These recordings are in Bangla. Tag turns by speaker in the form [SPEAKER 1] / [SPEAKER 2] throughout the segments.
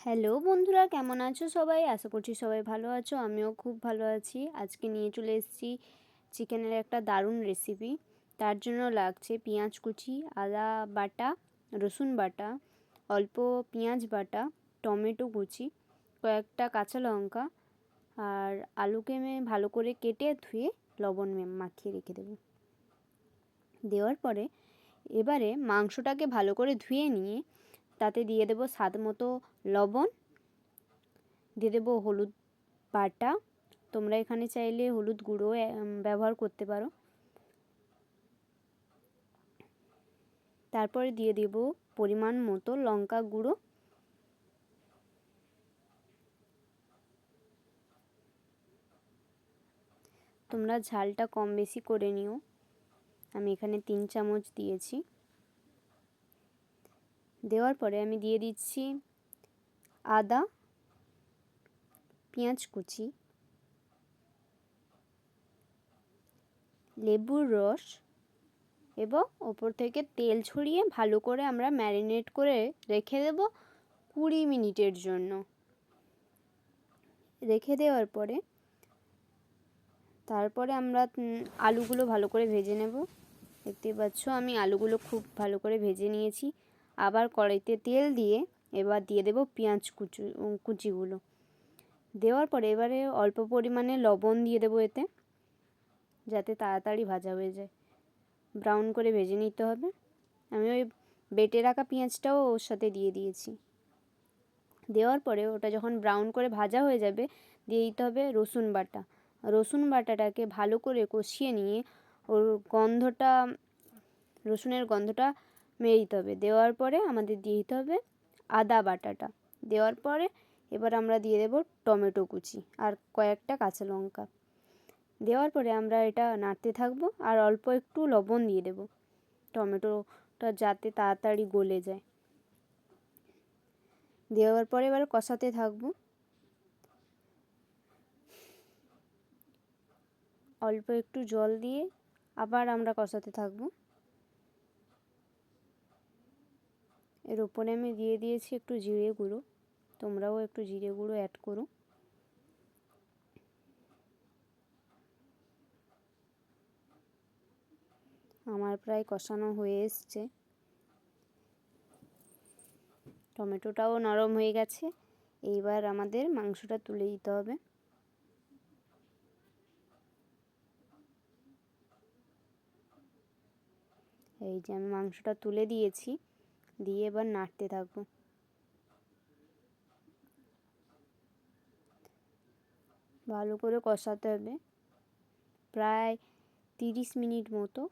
[SPEAKER 1] হ্যালো বন্ধুরা, কেমন আছো সবাই? আশা করছি সবাই ভালো আছো। আমিও খুব ভালো আছি। আজকে নিয়ে চলে এসেছি চিকেনের একটা দারুণ রেসিপি। তার জন্য লাগছে পেঁয়াজ কুচি, আদা বাটা, রসুন বাটা, অল্প পেঁয়াজ বাটা, টমেটো কুচি, কয়েকটা কাঁচা লঙ্কা আর আলুকে আমি ভালো করে কেটে ধুয়ে লবণ মাখিয়ে রেখে দেবো। দেওয়ার পরে এবারে মাংসটাকে ভালো করে ধুয়ে নিয়ে তাতে দিয়ে দেবো স্বাদ মতো লবণ, দিয়ে দেবো হলুদ বাটা। তোমরা এখানে চাইলে হলুদ গুঁড়ো ব্যবহার করতে পারো। তারপরে দিয়ে দেব পরিমাণ মতো লঙ্কা গুঁড়ো। তোমরা ঝালটা কম বেশি করে নিও। আমি এখানে 3 চামচ দিয়েছি। দেওয়ার পরে আমি দিয়ে দিচ্ছি আদা, পেঁয়াজ কুচি, লেবুর রস এবং ওপর থেকে তেল ছড়িয়ে ভালো করে আমরা ম্যারিনেট করে রেখে দেব 20 মিনিটের জন্য। রেখে দেওয়ার পরে তারপরে আমরা আলুগুলো ভালো করে ভেজে নেব। দেখতেই পাচ্ছ আমি আলুগুলো খুব ভালো করে ভেজে নিয়েছি। আবার কড়াইতে তেল দিয়ে এবার দিয়ে দেব পেঁয়াজ কুচিগুলো। দেওয়ার পরে এবারে অল্প পরিমাণে লবণ দিয়ে দেবো এতে, যাতে তাড়াতাড়ি ভাজা হয়ে যায়। ব্রাউন করে ভেজে নিতে হবে। আমি ওই বেটে রাখা পেঁয়াজটাও ওর সাথে দিয়ে দিয়েছি। দেওয়ার পরে ওটা যখন ব্রাউন করে ভাজা হয়ে যাবে, দিয়ে দিতে হবে রসুন বাটা। রসুন বাটাটাকে ভালো করে কষিয়ে নিয়ে ওর গন্ধটা, রসুনের গন্ধটা মেরে দিতে হবে। দেওয়ার পরে আমাদের দিয়ে দিতে হবে আদা বাটাটা। দেওয়ার পরে এবার আমরা দিয়ে দেব টমেটো কুচি আর কয়েকটা কাঁচা লঙ্কা। দেওয়ার পরে আমরা এটা নাড়তে থাকবো আর অল্প একটু লবণ দিয়ে দেব, টমেটোটা যাতে তাড়াতাড়ি গলে যায়। দেওয়ার পরে এবার কষাতে থাকবো। অল্প একটু জল দিয়ে আবার আমরা কষাতে থাকবো। এর উপরে আমি দিয়ে দিয়েছি একটু জিরে গুঁড়ো। তোমরাও একটু জিরে গুঁড়ো অ্যাড করো। আমার প্রায় কষানো হয়ে এসছে। টমেটোটাও নরম হয়ে গেছে। এইবার আমাদের মাংসটা তুলে দিতে হবে। এই যে আমি মাংসটা তুলে দিয়েছি, দিয়ে এবার নাড়তে থাকবো। ভালো করে কষাতে হবে। প্রায় 30 মিনিট মতো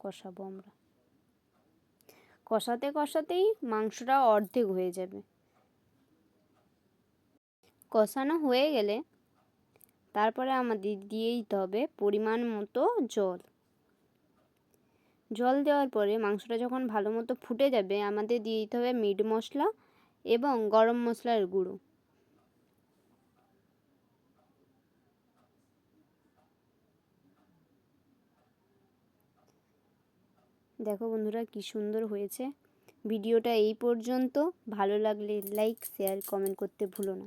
[SPEAKER 1] কষাবো আমরা। কষাতে কষাতেই মাংসটা অর্ধেক হয়ে যাবে। কষানো হয়ে গেলে তারপরে আমাদের দিয়ে দিতে হবে পরিমাণ মতো জল। জল দেওয়ার পরে মাংসটা যখন ভালো মতো ফুটে যাবে, আমাদের দিয়ে দিতে হবে মিট মশলা এবং গরম মশলার গুঁড়ো। দেখো বন্ধুরা কি সুন্দর হয়েছে। ভিডিওটা এই পর্যন্ত। ভালো লাগলে লাইক, শেয়ার, কমেন্ট করতে ভুলো না।